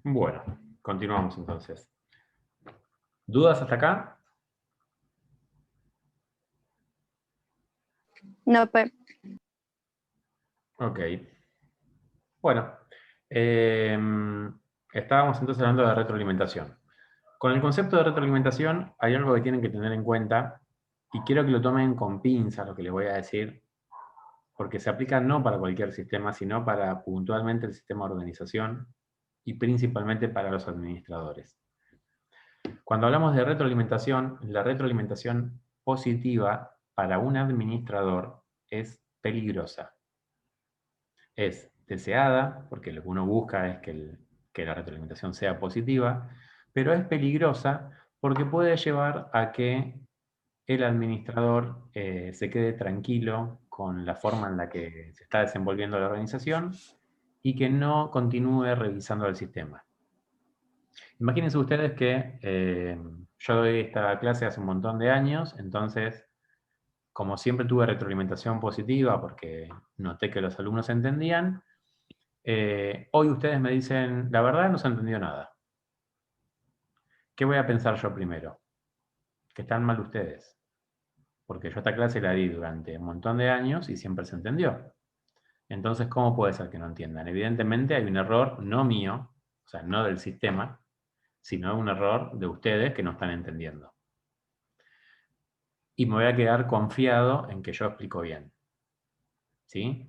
Bueno, continuamos entonces. ¿Dudas hasta acá? No, Ok. Bueno, estábamos entonces hablando de retroalimentación. Con el concepto de retroalimentación hay algo que tienen que tener en cuenta y quiero que lo tomen con pinzas lo que les voy a decir, porque se aplica no para cualquier sistema, sino para puntualmente el sistema de organización y principalmente para los administradores. Cuando hablamos de retroalimentación, la retroalimentación positiva para un administrador es peligrosa. Es deseada, porque lo que uno busca es que la retroalimentación sea positiva, pero es peligrosa porque puede llevar a que el administrador se quede tranquilo con la forma en la que se está desenvolviendo la organización y que no continúe revisando el sistema. Imagínense ustedes que yo doy esta clase hace un montón de años, entonces, como siempre tuve retroalimentación positiva porque noté que los alumnos entendían, hoy ustedes me dicen, la verdad no se entendió nada. ¿Qué voy a pensar yo primero? Que están mal ustedes. Porque yo esta clase la di durante un montón de años y siempre se entendió. Entonces, ¿cómo puede ser que no entiendan? Evidentemente hay un error, no mío, o sea, no del sistema, sino un error de ustedes que no están entendiendo. Y me voy a quedar confiado en que yo explico bien. ¿Sí?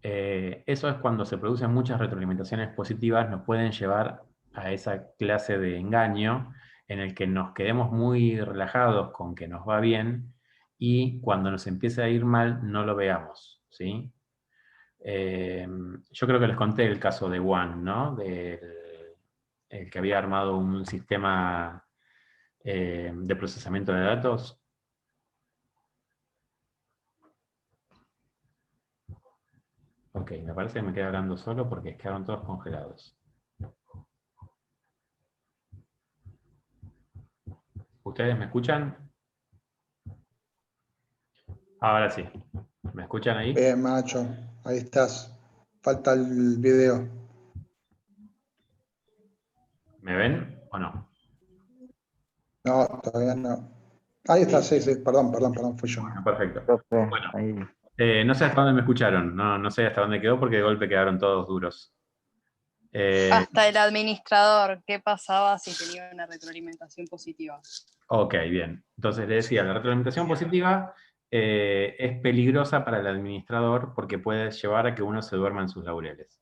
Eso es cuando se producen muchas retroalimentaciones positivas, nos pueden llevar a esa clase de engaño en el que nos quedemos muy relajados con que nos va bien y cuando nos empiece a ir mal no lo veamos, ¿sí? Yo creo que les conté el caso de Juan, ¿no? El que había armado un sistema de procesamiento de datos. Ok, me parece que me quedé hablando solo porque quedaron todos congelados. ¿Ustedes me escuchan? Ahora sí. ¿Me escuchan ahí? Bien, macho, ahí estás. Falta el video. ¿Me ven o no? No, todavía no. Ahí está, sí, sí, perdón, fui yo. Bueno, perfecto. Profe, Bueno, ahí. no sé hasta dónde me escucharon, no sé hasta dónde quedó porque de golpe quedaron todos duros. hasta el administrador, ¿qué pasaba si tenía una retroalimentación positiva? Ok, bien. Entonces le decía, la retroalimentación positiva es peligrosa para el administrador porque puede llevar a que uno se duerma en sus laureles.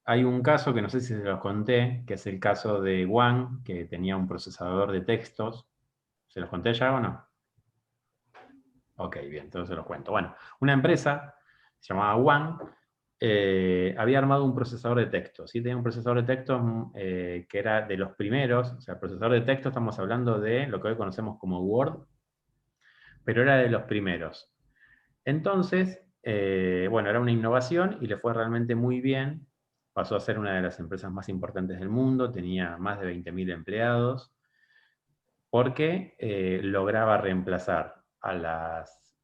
Hay un caso que no sé si se los conté, que es el caso de Juan, que tenía un procesador de textos. ¿Se los conté ya o no? Ok, bien, entonces se los cuento. Bueno, una empresa se llamaba One, había armado un procesador de texto. ¿Sí? Tenía un procesador de texto que era de los primeros, o sea, el procesador de texto estamos hablando de lo que hoy conocemos como Word, pero era de los primeros. Entonces, bueno, era una innovación y le fue realmente muy bien. Pasó a ser una de las empresas más importantes del mundo, tenía más de 20.000 empleados, porque lograba reemplazar a las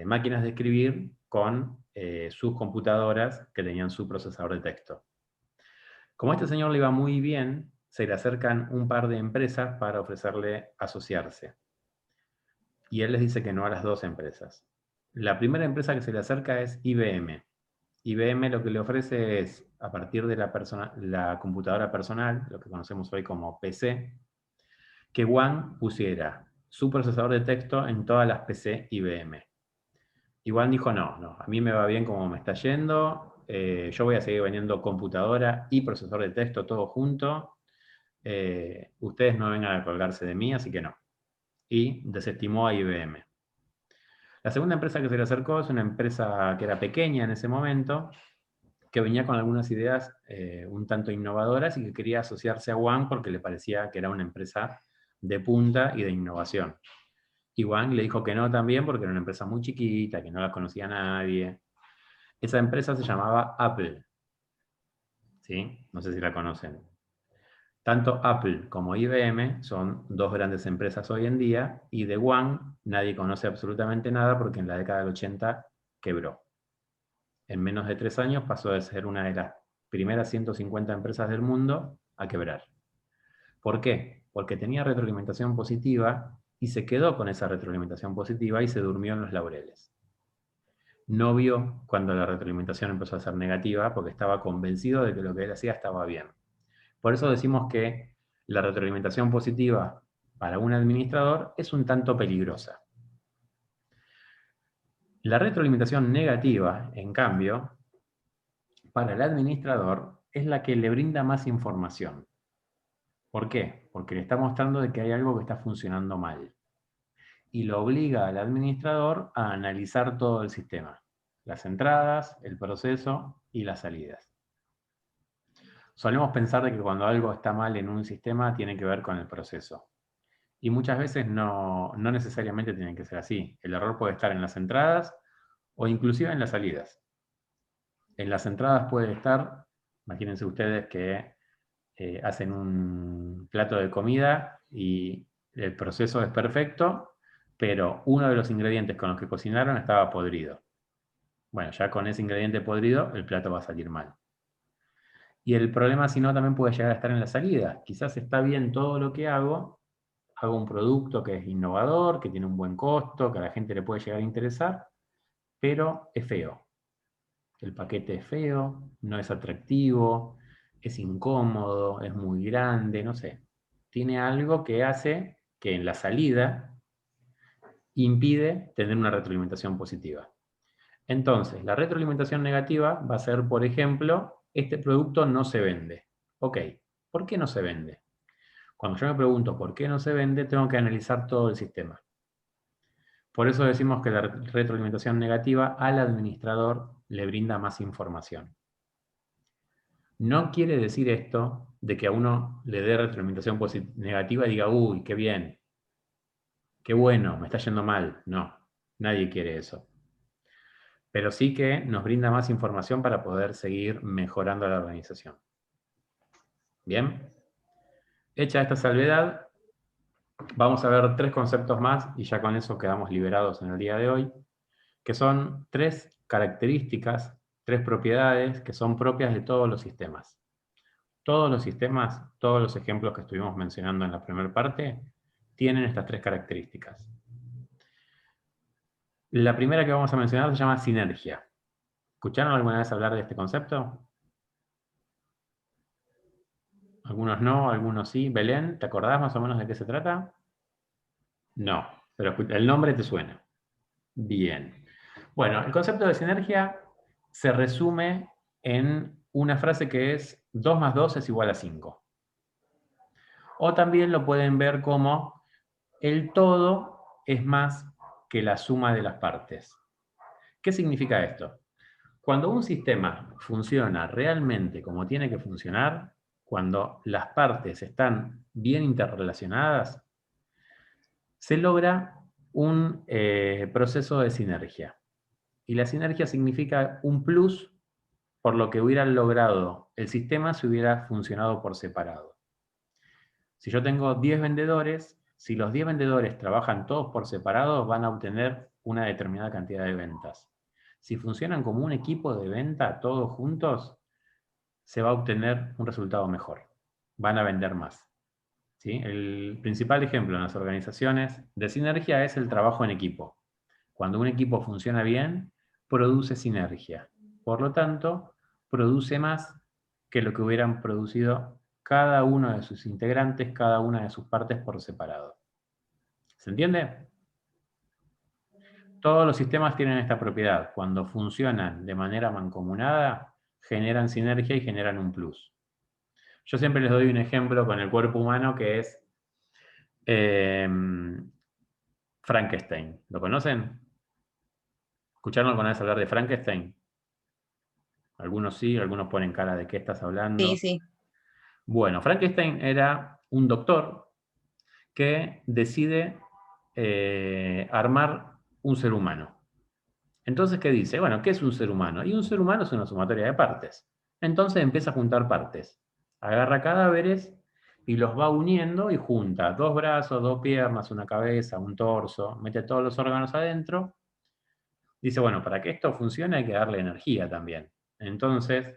máquinas de escribir con sus computadoras que tenían su procesador de texto. Como a este señor le iba muy bien, se le acercan un par de empresas para ofrecerle asociarse. Y él les dice que no a las dos empresas. La primera empresa que se le acerca es IBM. IBM lo que le ofrece es, a partir de la computadora personal, lo que conocemos hoy como PC, que Juan pusiera su procesador de texto en todas las PC IBM. Y Juan dijo, no, a mí me va bien como me está yendo, yo voy a seguir vendiendo computadora y procesador de texto todo junto, ustedes no vengan a colgarse de mí, así que no. y desestimó a IBM. La segunda empresa que se le acercó es una empresa que era pequeña en ese momento, que venía con algunas ideas un tanto innovadoras y que quería asociarse a Wang porque le parecía que era una empresa de punta y de innovación. Y Wang le dijo que no también porque era una empresa muy chiquita, que no la conocía nadie. Esa empresa se llamaba Apple. ¿Sí? No sé si la conocen. Tanto Apple como IBM son dos grandes empresas hoy en día y de Wang nadie conoce absolutamente nada porque en la década del 80 quebró. En menos de 3 años pasó de ser una de las primeras 150 empresas del mundo a quebrar. ¿Por qué? Porque tenía retroalimentación positiva y se quedó con esa retroalimentación positiva y se durmió en los laureles. No vio cuando la retroalimentación empezó a ser negativa porque estaba convencido de que lo que él hacía estaba bien. Por eso decimos que la retroalimentación positiva para un administrador es un tanto peligrosa. La retroalimentación negativa, en cambio, para el administrador es la que le brinda más información. ¿Por qué? Porque le está mostrando de que hay algo que está funcionando mal. Y lo obliga al administrador a analizar todo el sistema. Las entradas, el proceso y las salidas. Solemos pensar de que cuando algo está mal en un sistema tiene que ver con el proceso. Y muchas veces no necesariamente tiene que ser así. El error puede estar en las entradas o inclusive en las salidas. En las entradas puede estar, imagínense ustedes que hacen un plato de comida y el proceso es perfecto, pero uno de los ingredientes con los que cocinaron estaba podrido. Bueno, ya con ese ingrediente podrido el plato va a salir mal. Y el problema, si no, también puede llegar a estar en la salida. Quizás está bien todo lo que hago un producto que es innovador, que tiene un buen costo, que a la gente le puede llegar a interesar, pero es feo. El paquete es feo, no es atractivo, es incómodo, es muy grande, no sé. Tiene algo que hace que en la salida impide tener una retroalimentación positiva. Entonces, la retroalimentación negativa va a ser, por ejemplo, este producto no se vende. Ok, ¿por qué no se vende? Cuando yo me pregunto por qué no se vende, tengo que analizar todo el sistema. Por eso decimos que la retroalimentación negativa al administrador le brinda más información. No quiere decir esto de que a uno le dé retroalimentación negativa y diga, uy, qué bien, qué bueno, me está yendo mal. No, nadie quiere eso. Pero sí que nos brinda más información para poder seguir mejorando la organización. Bien. Hecha esta salvedad, vamos a ver 3 conceptos más y ya con eso quedamos liberados en el día de hoy, que son 3 características, 3 propiedades que son propias de todos los sistemas. Todos los sistemas, todos los ejemplos que estuvimos mencionando en la primera parte, tienen estas 3 características. La primera que vamos a mencionar se llama sinergia. ¿Escucharon alguna vez hablar de este concepto? Algunos no, algunos sí. Belén, ¿te acordás más o menos de qué se trata? No, pero el nombre te suena. Bien. Bueno, el concepto de sinergia se resume en una frase que es 2 más 2 es igual a 5. O también lo pueden ver como el todo es más que la suma de las partes. ¿Qué significa esto? Cuando un sistema funciona realmente como tiene que funcionar, cuando las partes están bien interrelacionadas, se logra un proceso de sinergia. Y la sinergia significa un plus por lo que hubiera logrado el sistema si hubiera funcionado por separado. Si yo tengo 10 vendedores, si los 10 vendedores trabajan todos por separado, van a obtener una determinada cantidad de ventas. Si funcionan como un equipo de venta todos juntos, se va a obtener un resultado mejor. Van a vender más. ¿Sí? El principal ejemplo en las organizaciones de sinergia es el trabajo en equipo. Cuando un equipo funciona bien, produce sinergia. Por lo tanto, produce más que lo que hubieran producido cada uno de sus integrantes, cada una de sus partes por separado. ¿Se entiende? Todos los sistemas tienen esta propiedad. Cuando funcionan de manera mancomunada, generan sinergia y generan un plus. Yo siempre les doy un ejemplo con el cuerpo humano que es Frankenstein. ¿Lo conocen? ¿Escucharon alguna vez hablar de Frankenstein? Algunos sí, algunos ponen cara de qué estás hablando. Sí, sí. Bueno, Frankenstein era un doctor que decide armar un ser humano. Entonces, ¿qué dice? Bueno, ¿qué es un ser humano? Y un ser humano es una sumatoria de partes. Entonces empieza a juntar partes. Agarra cadáveres y los va uniendo y junta 2 brazos, 2 piernas, una cabeza, un torso, mete todos los órganos adentro. Dice, bueno, para que esto funcione hay que darle energía también. Entonces,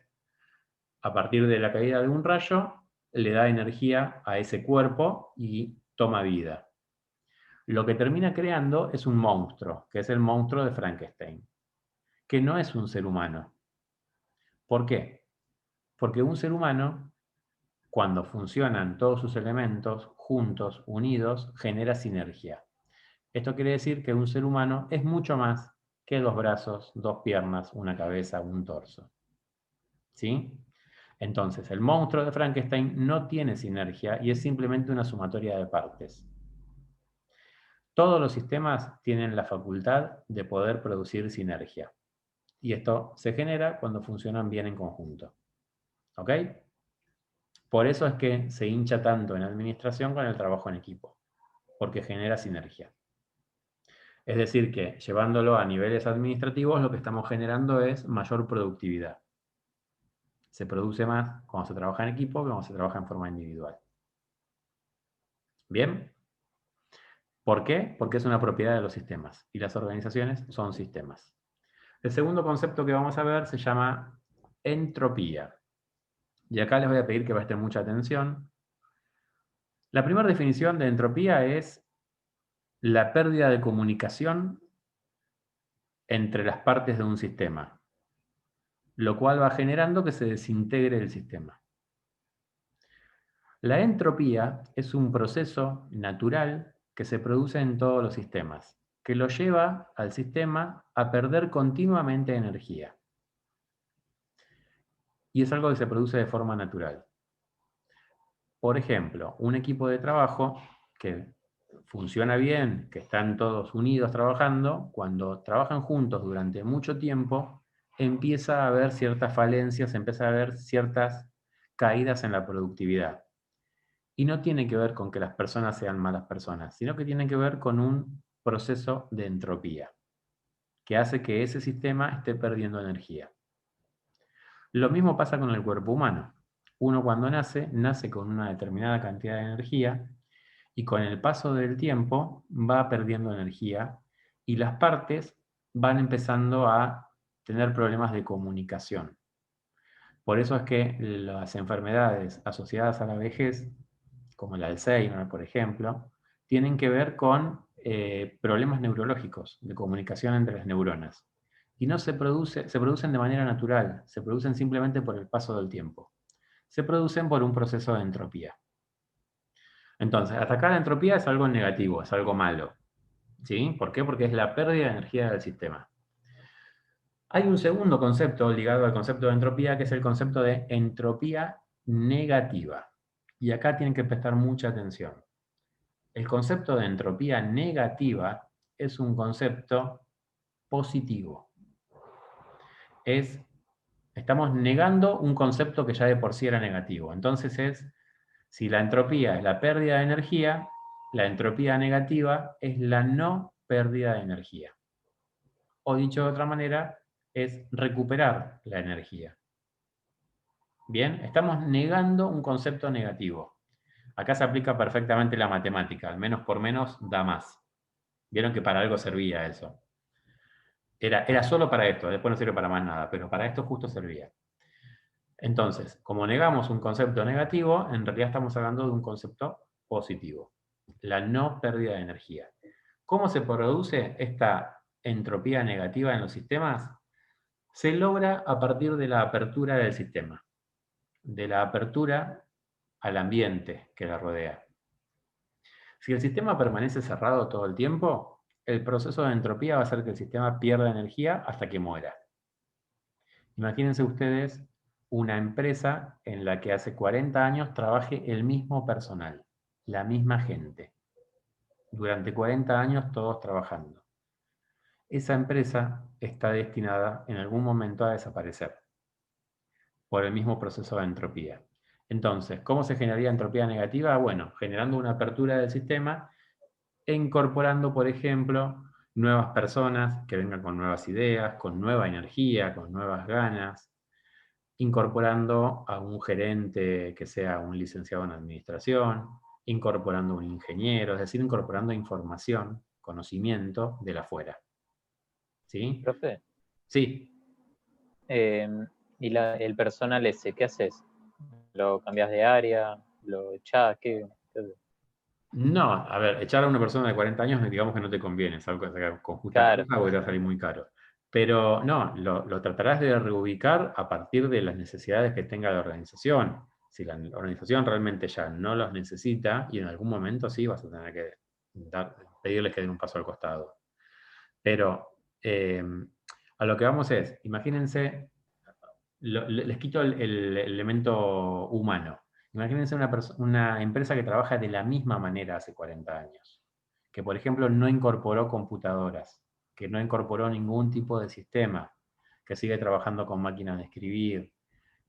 a partir de la caída de un rayo, le da energía a ese cuerpo y toma vida. Lo que termina creando es un monstruo, que es el monstruo de Frankenstein, que no es un ser humano. ¿Por qué? Porque un ser humano, cuando funcionan todos sus elementos juntos, unidos, genera sinergia. Esto quiere decir que un ser humano es mucho más que 2 brazos, 2 piernas, una cabeza, un torso. ¿Sí? Entonces, el monstruo de Frankenstein no tiene sinergia y es simplemente una sumatoria de partes. Todos los sistemas tienen la facultad de poder producir sinergia. Y esto se genera cuando funcionan bien en conjunto. ¿Ok? Por eso es que se hincha tanto en administración con el trabajo en equipo, porque genera sinergia. Es decir, que llevándolo a niveles administrativos, lo que estamos generando es mayor productividad. Se produce más cuando se trabaja en equipo que cuando se trabaja en forma individual. ¿Bien? ¿Por qué? Porque es una propiedad de los sistemas y las organizaciones son sistemas. El segundo concepto que vamos a ver se llama entropía. Y acá les voy a pedir que presten mucha atención. La primera definición de entropía es la pérdida de comunicación entre las partes de un sistema, lo cual va generando que se desintegre el sistema. La entropía es un proceso natural que se produce en todos los sistemas, que lo lleva al sistema a perder continuamente energía. Y es algo que se produce de forma natural. Por ejemplo, un equipo de trabajo que funciona bien, que están todos unidos trabajando, cuando trabajan juntos durante mucho tiempo, empieza a haber ciertas falencias, empieza a haber ciertas caídas en la productividad. Y no tiene que ver con que las personas sean malas personas, sino que tiene que ver con un proceso de entropía, que hace que ese sistema esté perdiendo energía. Lo mismo pasa con el cuerpo humano. Uno cuando nace, nace con una determinada cantidad de energía y con el paso del tiempo va perdiendo energía y las partes van empezando a tener problemas de comunicación. Por eso es que las enfermedades asociadas a la vejez, como el Alzheimer, por ejemplo, tienen que ver con problemas neurológicos de comunicación entre las neuronas. Y no se producen de manera natural, se producen simplemente por el paso del tiempo. Se producen por un proceso de entropía. Entonces, atacar la entropía es algo negativo, es algo malo. ¿Sí? ¿Por qué? Porque es la pérdida de energía del sistema. Hay un segundo concepto ligado al concepto de entropía, que es el concepto de entropía negativa. Y acá tienen que prestar mucha atención. El concepto de entropía negativa es un concepto positivo. Estamos negando un concepto que ya de por sí era negativo. Entonces si la entropía es la pérdida de energía, la entropía negativa es la no pérdida de energía. O dicho de otra manera, es recuperar la energía. Bien, estamos negando un concepto negativo. Acá se aplica perfectamente la matemática, al menos por menos da más. Vieron que para algo servía eso. Era solo para esto, después no sirve para más nada, pero para esto justo servía. Entonces, como negamos un concepto negativo, en realidad estamos hablando de un concepto positivo, la no pérdida de energía. ¿Cómo se produce esta entropía negativa en los sistemas? Se logra a partir de la apertura del sistema, de la apertura al ambiente que la rodea. Si el sistema permanece cerrado todo el tiempo, el proceso de entropía va a hacer que el sistema pierda energía hasta que muera. Imagínense ustedes una empresa en la que hace 40 años trabaje el mismo personal, la misma gente. durante 40 años todos trabajando. Esa empresa está destinada en algún momento a desaparecer por el mismo proceso de entropía. Entonces, ¿cómo se generaría entropía negativa? Bueno, generando una apertura del sistema e incorporando, por ejemplo, nuevas personas que vengan con nuevas ideas, con nueva energía, con nuevas ganas, incorporando a un gerente que sea un licenciado en administración, incorporando un ingeniero, es decir, incorporando información, conocimiento de la afuera. ¿Sí? Profe, Sí. ¿y el personal ese, qué haces? ¿Lo cambias de área? ¿Lo echás? ¿Qué haces? No, a ver, echar a una persona de 40 años digamos que no te conviene, es algo que con justa Claro. causa porque va a salir muy caro. Pero no, lo tratarás de reubicar a partir de las necesidades que tenga la organización. Si la organización realmente ya no los necesita, y en algún momento sí vas a tener que pedirles que den un paso al costado. Pero a lo que vamos es, imagínense, les quito el elemento humano. Imagínense una empresa que trabaja de la misma manera hace 40 años, que por ejemplo no incorporó computadoras, que no incorporó ningún tipo de sistema, que sigue trabajando con máquinas de escribir,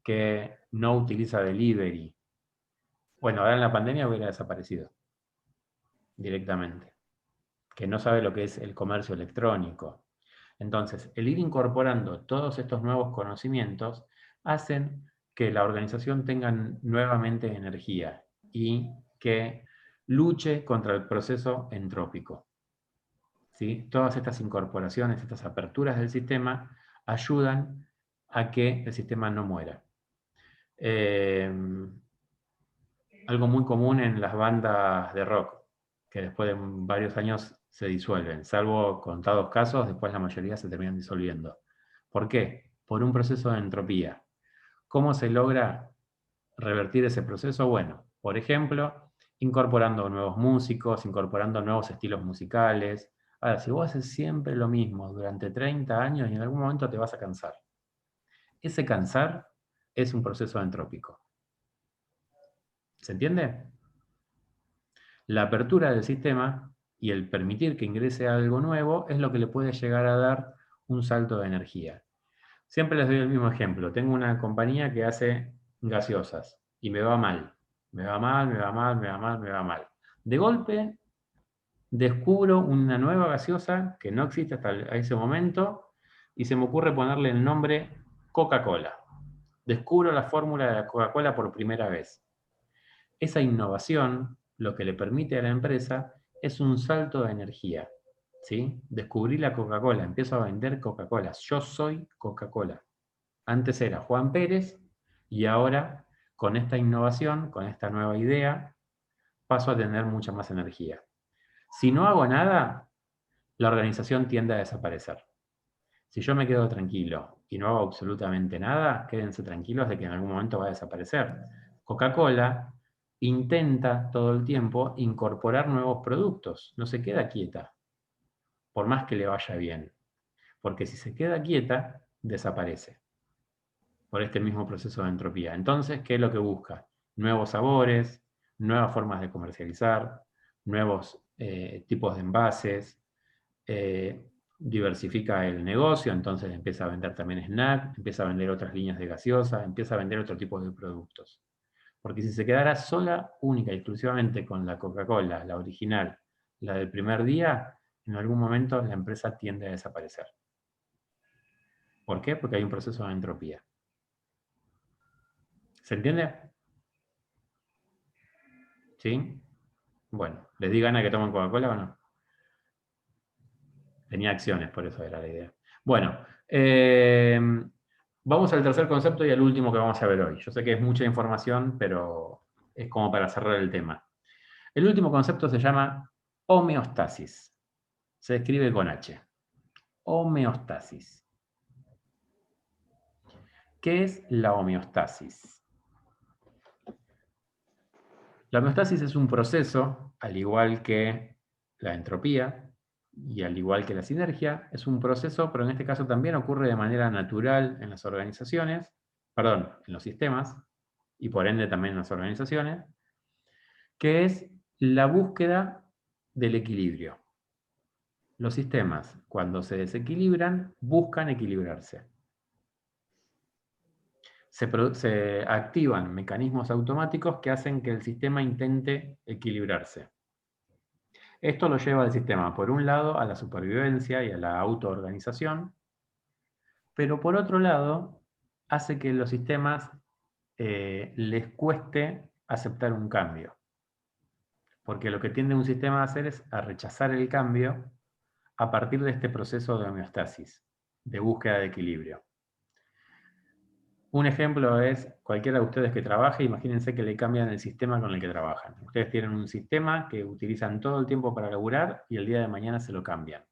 que no utiliza delivery. Bueno, ahora en la pandemia hubiera desaparecido directamente, que no sabe lo que es el comercio electrónico. Entonces, el ir incorporando todos estos nuevos conocimientos hacen que la organización tenga nuevamente energía y que luche contra el proceso entrópico. ¿Sí? Todas estas incorporaciones, estas aperturas del sistema ayudan a que el sistema no muera. Algo muy común en las bandas de rock, que después de varios años se disuelven, salvo contados casos, después la mayoría se terminan disolviendo. ¿Por qué? Por un proceso de entropía. ¿Cómo se logra revertir ese proceso? Bueno, por ejemplo, incorporando nuevos músicos, incorporando nuevos estilos musicales. Ahora, si vos haces siempre lo mismo durante 30 años y en algún momento te vas a cansar. Ese cansar es un proceso entrópico. ¿Se entiende? La apertura del sistema y el permitir que ingrese algo nuevo es lo que le puede llegar a dar un salto de energía. Siempre les doy el mismo ejemplo. Tengo una compañía que hace gaseosas y me va mal. Me va mal, me va mal, me va mal, me va mal. De golpe descubro una nueva gaseosa que no existe hasta ese momento y se me ocurre ponerle el nombre Coca-Cola. Descubro la fórmula de la Coca-Cola por primera vez. Esa innovación, lo que le permite a la empresa, es un salto de energía. ¿Sí? Descubrí la Coca-Cola, empiezo a vender Coca-Cola. Yo soy Coca-Cola. Antes era Juan Pérez y ahora, con esta innovación, con esta nueva idea, paso a tener mucha más energía. Si no hago nada, la organización tiende a desaparecer. Si yo me quedo tranquilo y no hago absolutamente nada, quédense tranquilos de que en algún momento va a desaparecer. Coca-Cola intenta todo el tiempo incorporar nuevos productos, no se queda quieta, por más que le vaya bien. Porque si se queda quieta, desaparece, por este mismo proceso de entropía. Entonces, ¿qué es lo que busca? Nuevos sabores, nuevas formas de comercializar, nuevos tipos de envases, diversifica el negocio, entonces empieza a vender también snack, empieza a vender otras líneas de gaseosa, empieza a vender otro tipo de productos. Porque si se quedara sola, única y exclusivamente con la Coca-Cola, la original, la del primer día, en algún momento la empresa tiende a desaparecer. ¿Por qué? Porque hay un proceso de entropía. ¿Se entiende? ¿Sí? Bueno, ¿les di ganas que tomen Coca-Cola o no? Tenía acciones, por eso era la idea. Bueno, vamos al tercer concepto y al último que vamos a ver hoy. Yo sé que es mucha información, pero es como para cerrar el tema. El último concepto se llama homeostasis. Se escribe con H. Homeostasis. ¿Qué es la homeostasis? La homeostasis es un proceso, al igual que la entropía y al igual que la sinergia, es un proceso, pero en este caso también ocurre de manera natural en las organizaciones, perdón, en los sistemas, y por ende también en las organizaciones, que es la búsqueda del equilibrio. Los sistemas, cuando se desequilibran, buscan equilibrarse. Se activan mecanismos automáticos que hacen que el sistema intente equilibrarse. Esto lo lleva al sistema, por un lado, a la supervivencia y a la autoorganización, pero por otro lado, hace que los sistemas les cueste aceptar un cambio. Porque lo que tiende un sistema a hacer es a rechazar el cambio a partir de este proceso de homeostasis, de búsqueda de equilibrio. Un ejemplo es cualquiera de ustedes que trabaje, imagínense que le cambian el sistema con el que trabajan. Ustedes tienen un sistema que utilizan todo el tiempo para laburar y el día de mañana se lo cambian.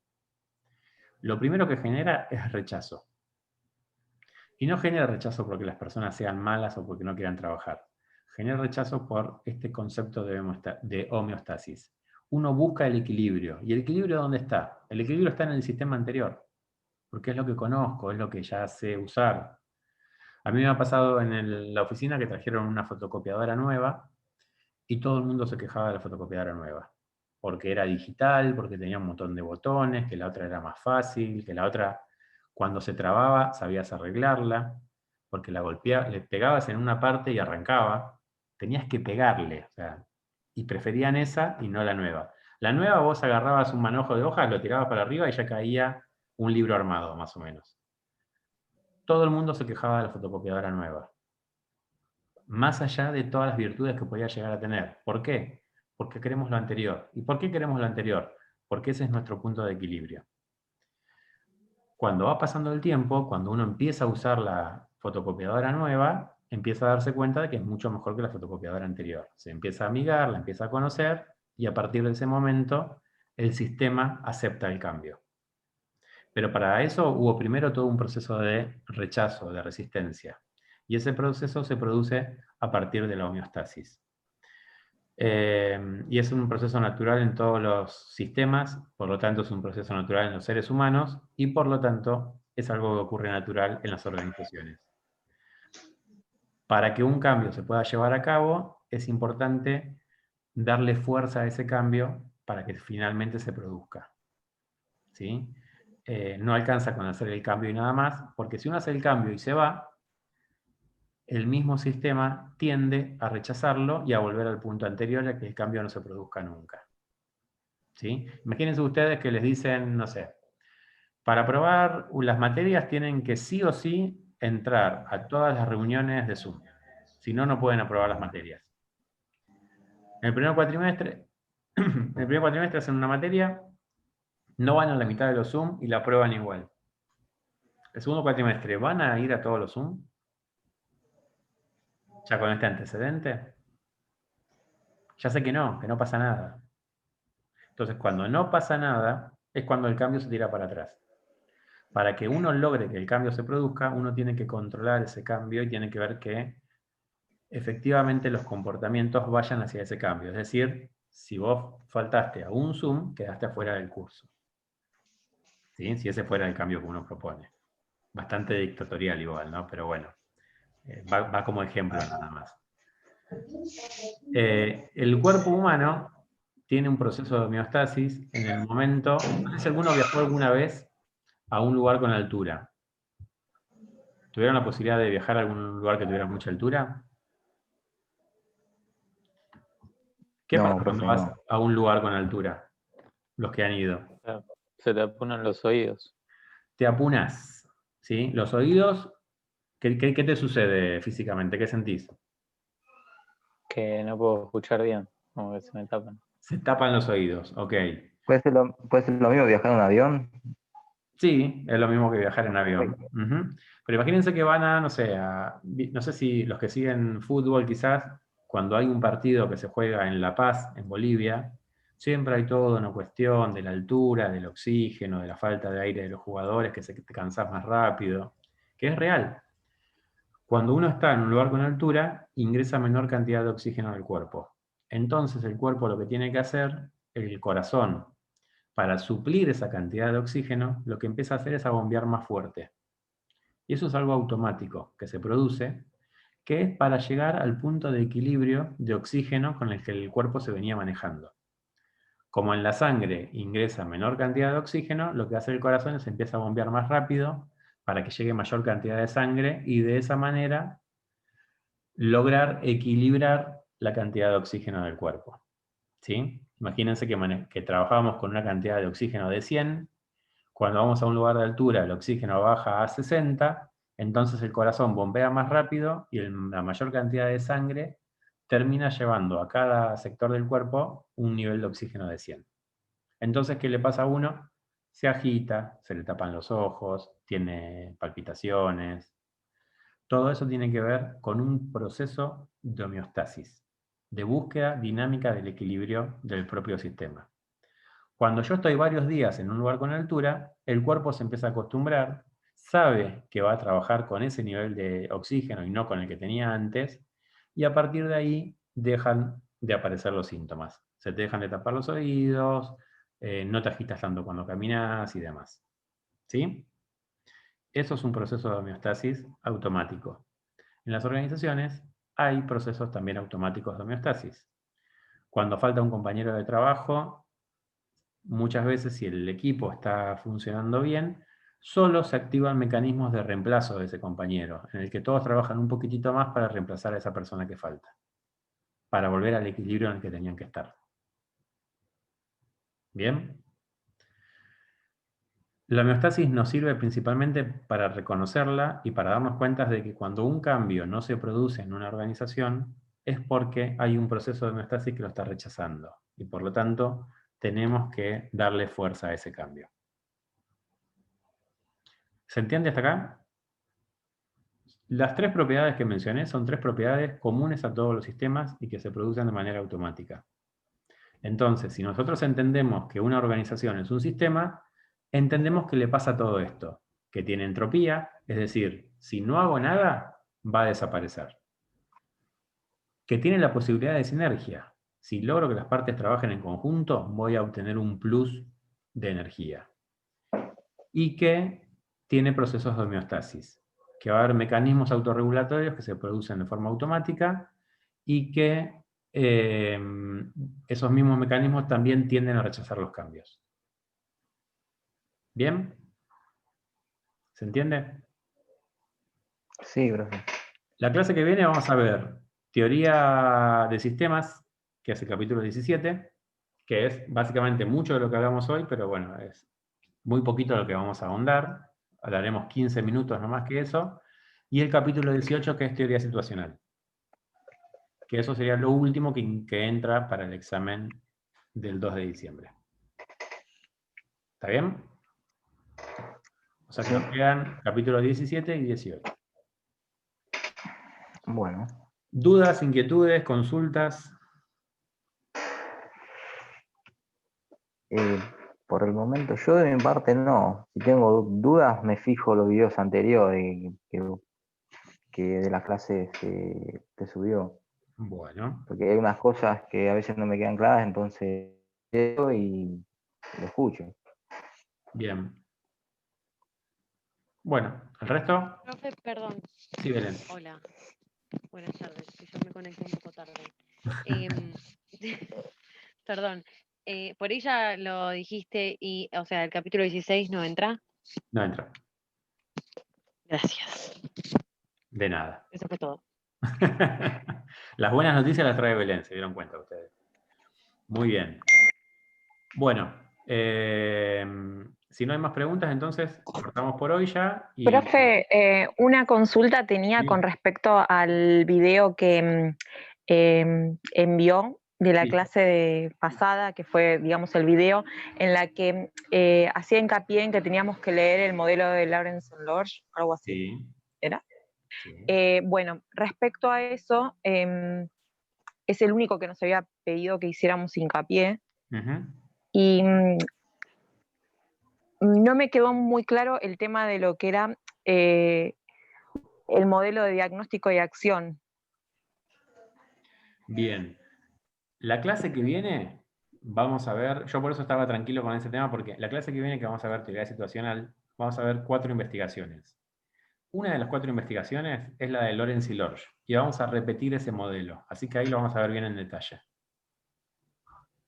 Lo primero que genera es rechazo. Y no genera rechazo porque las personas sean malas o porque no quieran trabajar. Genera rechazo por este concepto de homeostasis. Uno busca el equilibrio. ¿Y el equilibrio dónde está? El equilibrio está en el sistema anterior. Porque es lo que conozco, es lo que ya sé usar. A mí me ha pasado en la oficina que trajeron una fotocopiadora nueva y todo el mundo se quejaba de la fotocopiadora nueva. Porque era digital, porque tenía un montón de botones, que la otra era más fácil, que la otra, cuando se trababa, sabías arreglarla, porque la golpeabas, le pegabas en una parte y arrancaba. Tenías que pegarle, o sea, y preferían esa y no la nueva. La nueva vos agarrabas un manojo de hojas, lo tirabas para arriba y ya caía un libro armado, más o menos. Todo el mundo se quejaba de la fotocopiadora nueva. Más allá de todas las virtudes que podía llegar a tener. ¿Por qué? Porque queremos lo anterior. ¿Y por qué queremos lo anterior? Porque ese es nuestro punto de equilibrio. Cuando va pasando el tiempo, cuando uno empieza a usar la fotocopiadora nueva, empieza a darse cuenta de que es mucho mejor que la fotocopiadora anterior. Se empieza a amigar, la empieza a conocer, y a partir de ese momento, el sistema acepta el cambio. Pero para eso hubo primero todo un proceso de rechazo, de resistencia. Y ese proceso se produce a partir de la homeostasis. Y es un proceso natural en todos los sistemas, por lo tanto es un proceso natural en los seres humanos, y por lo tanto es algo que ocurre natural en las organizaciones. Para que un cambio se pueda llevar a cabo, es importante darle fuerza a ese cambio para que finalmente se produzca. ¿Sí? No alcanza con hacer el cambio y nada más, porque si uno hace el cambio y se va, el mismo sistema tiende a rechazarlo y a volver al punto anterior, a que el cambio no se produzca nunca. ¿Sí? Imagínense ustedes que les dicen, no sé, para aprobar las materias tienen que sí o sí entrar a todas las reuniones de Zoom. Si no, no pueden aprobar las materias. En el primer cuatrimestre hacen una materia, no van a la mitad de los Zoom y la aprueban igual. El segundo cuatrimestre, ¿van a ir a todos los Zoom? Ya con este antecedente. Ya sé que no pasa nada. Entonces, cuando no pasa nada, es cuando el cambio se tira para atrás. Para que uno logre que el cambio se produzca, uno tiene que controlar ese cambio y tiene que ver que efectivamente los comportamientos vayan hacia ese cambio. Es decir, si vos faltaste a un Zoom, quedaste afuera del curso. ¿Sí? Si ese fuera el cambio que uno propone. Bastante dictatorial igual, ¿no? Pero bueno, va como ejemplo nada más. El cuerpo humano tiene un proceso de homeostasis en el momento... No sé si alguno viajó alguna vez a un lugar con altura. ¿Tuvieron la posibilidad de viajar a algún lugar que tuviera mucha altura? ¿Qué pasa cuando vas a un lugar con altura? Los que han ido. Se te apunan los oídos. Te apunas, ¿sí? Los oídos, ¿qué te sucede físicamente? ¿Qué sentís? Que no puedo escuchar bien, como que se me tapan. Se tapan los oídos, ok. ¿Puede ser lo mismo viajar en un avión? Sí, es lo mismo que viajar en avión. Pero imagínense que van a, no sé si los que siguen fútbol quizás, cuando hay un partido que se juega en La Paz, en Bolivia, siempre hay toda una cuestión de la altura, del oxígeno, de la falta de aire de los jugadores, que te cansás más rápido, que es real. Cuando uno está en un lugar con altura, ingresa menor cantidad de oxígeno al cuerpo. Entonces el cuerpo lo que tiene que hacer, el corazón, para suplir esa cantidad de oxígeno, lo que empieza a hacer es a bombear más fuerte. Y eso es algo automático que se produce, que es para llegar al punto de equilibrio de oxígeno con el que el cuerpo se venía manejando. Como en la sangre ingresa menor cantidad de oxígeno, lo que hace el corazón es empieza a bombear más rápido para que llegue mayor cantidad de sangre y de esa manera lograr equilibrar la cantidad de oxígeno del cuerpo. ¿Sí? Imagínense que trabajamos con una cantidad de oxígeno de 100, cuando vamos a un lugar de altura el oxígeno baja a 60, entonces el corazón bombea más rápido y la mayor cantidad de sangre termina llevando a cada sector del cuerpo un nivel de oxígeno de 100. Entonces, ¿qué le pasa a uno? Se agita, se le tapan los ojos, tiene palpitaciones. Todo eso tiene que ver con un proceso de homeostasis, de búsqueda dinámica del equilibrio del propio sistema. Cuando yo estoy varios días en un lugar con altura, el cuerpo se empieza a acostumbrar, sabe que va a trabajar con ese nivel de oxígeno y no con el que tenía antes, y a partir de ahí dejan de aparecer los síntomas. Se te dejan de tapar los oídos, no te agitas tanto cuando caminas y demás. ¿Sí? Eso es un proceso de homeostasis automático. En las organizaciones hay procesos también automáticos de homeostasis. Cuando falta un compañero de trabajo, muchas veces, si el equipo está funcionando bien, solo se activan mecanismos de reemplazo de ese compañero, en el que todos trabajan un poquitito más para reemplazar a esa persona que falta, para volver al equilibrio en el que tenían que estar. ¿Bien? La homeostasis nos sirve principalmente para reconocerla y para darnos cuenta de que cuando un cambio no se produce en una organización es porque hay un proceso de homeostasis que lo está rechazando y por lo tanto tenemos que darle fuerza a ese cambio. ¿Se entiende hasta acá? Las tres propiedades que mencioné son tres propiedades comunes a todos los sistemas y que se producen de manera automática. Entonces, si nosotros entendemos que una organización es un sistema, entendemos que le pasa todo esto, que tiene entropía, es decir, si no hago nada, va a desaparecer. Que tiene la posibilidad de sinergia. Si logro que las partes trabajen en conjunto, voy a obtener un plus de energía. Y que tiene procesos de homeostasis, que va a haber mecanismos autorregulatorios que se producen de forma automática y que esos mismos mecanismos también tienden a rechazar los cambios. ¿Bien? ¿Se entiende? Sí, profe. La clase que viene vamos a ver teoría de sistemas, que es el capítulo 17, que es básicamente mucho de lo que hablamos hoy, pero bueno, es muy poquito de lo que vamos a ahondar. Hablaremos 15 minutos, no más que eso. Y el capítulo 18, que es teoría situacional. Que eso sería lo último que entra para el examen del 2 de diciembre. ¿Está bien? O sea que nos quedan capítulos 17 y 18. Bueno. ¿Dudas, inquietudes, consultas? Por el momento, yo de mi parte no. Si tengo dudas, me fijo los videos anteriores que de la clase te subió. Bueno. Porque hay unas cosas que a veces no me quedan claras, entonces leo y lo escucho. Bien. Bueno, ¿el resto? Profe, perdón. Sí, Belén. Hola. Buenas tardes, que yo me conecté un poco tarde. Perdón. Por ella lo dijiste y, o sea, el capítulo 16 no entra. No entra. Gracias. De nada. Eso fue todo. Las buenas noticias las trae Belén, se dieron cuenta ustedes. Muy bien. Bueno, si no hay más preguntas, entonces cortamos por hoy ya. Y... Profe, una consulta tenía Sí. con respecto al video que envió de la Sí. clase pasada, que fue, digamos, el video en la que hacía hincapié en que teníamos que leer el modelo de Lawrence and Lorsch, algo así. Sí. ¿Era? Sí. Bueno, respecto a eso, es el único que nos había pedido que hiciéramos hincapié. Uh-huh. Y no me quedó muy claro el tema de lo que era el modelo de diagnóstico y acción. Bien. La clase que viene, vamos a ver, yo por eso estaba tranquilo con ese tema, porque la clase que viene que vamos a ver teoría situacional, vamos a ver 4 investigaciones. Una de las 4 investigaciones es la de Lawrence y Lorsch, y vamos a repetir ese modelo, así que ahí lo vamos a ver bien en detalle.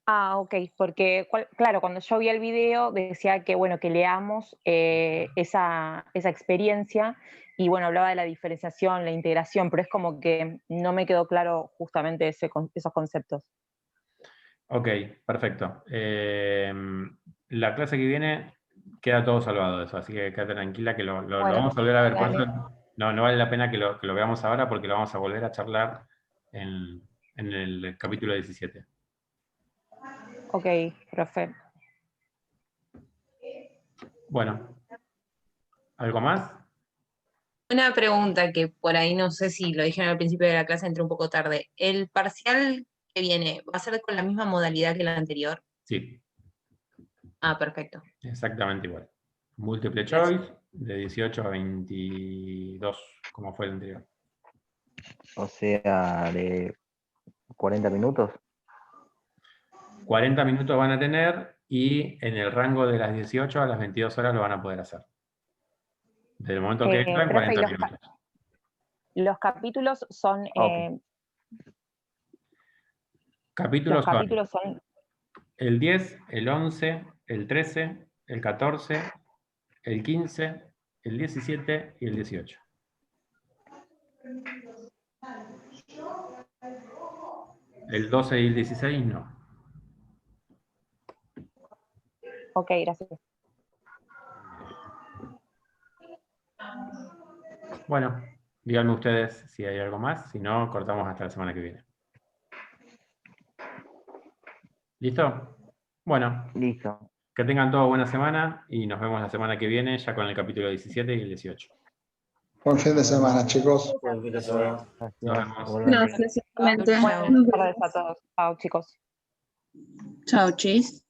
Ah, ok, porque claro, cuando yo vi el video decía que bueno, que leamos esa experiencia y bueno, hablaba de la diferenciación, la integración, pero es como que no me quedó claro justamente esos conceptos. Ok, perfecto. La clase que viene queda todo salvado de eso, así que quédate tranquila que lo Bueno, vamos a volver a ver. Por dale. eso no vale la pena que lo veamos ahora porque lo vamos a volver a charlar en el capítulo 17. Ok, profe. Bueno, ¿algo más? Una pregunta que por ahí no sé si lo dijeron al principio de la clase, entré un poco tarde. ¿El parcial que viene va a ser con la misma modalidad que el anterior? Sí, Ah, perfecto. exactamente igual. Múltiple Gracias. choice de 18 a 22, como fue el anterior. O sea, de 40 minutos. 40 minutos van a tener y en el rango de las 18 a las 22 horas lo van a poder hacer. Desde el momento que entran, Profe, 40 minutos. los capítulos son... Ok. Capítulos los capítulos son... el 10, el 11, el 13, el 14, el 15, el 17 y el 18. El 12 y el 16 no. Ok, gracias. Bueno, díganme ustedes si hay algo más, si no, cortamos hasta la semana que viene. ¿Listo? Bueno, Listo. que tengan toda buena semana y nos vemos la semana que viene ya con el capítulo 17 y el 18. Buen fin de semana, chicos. Nos vemos. Gracias, igualmente. Buenas tardes a todos. Chao, chicos. Chao, chis.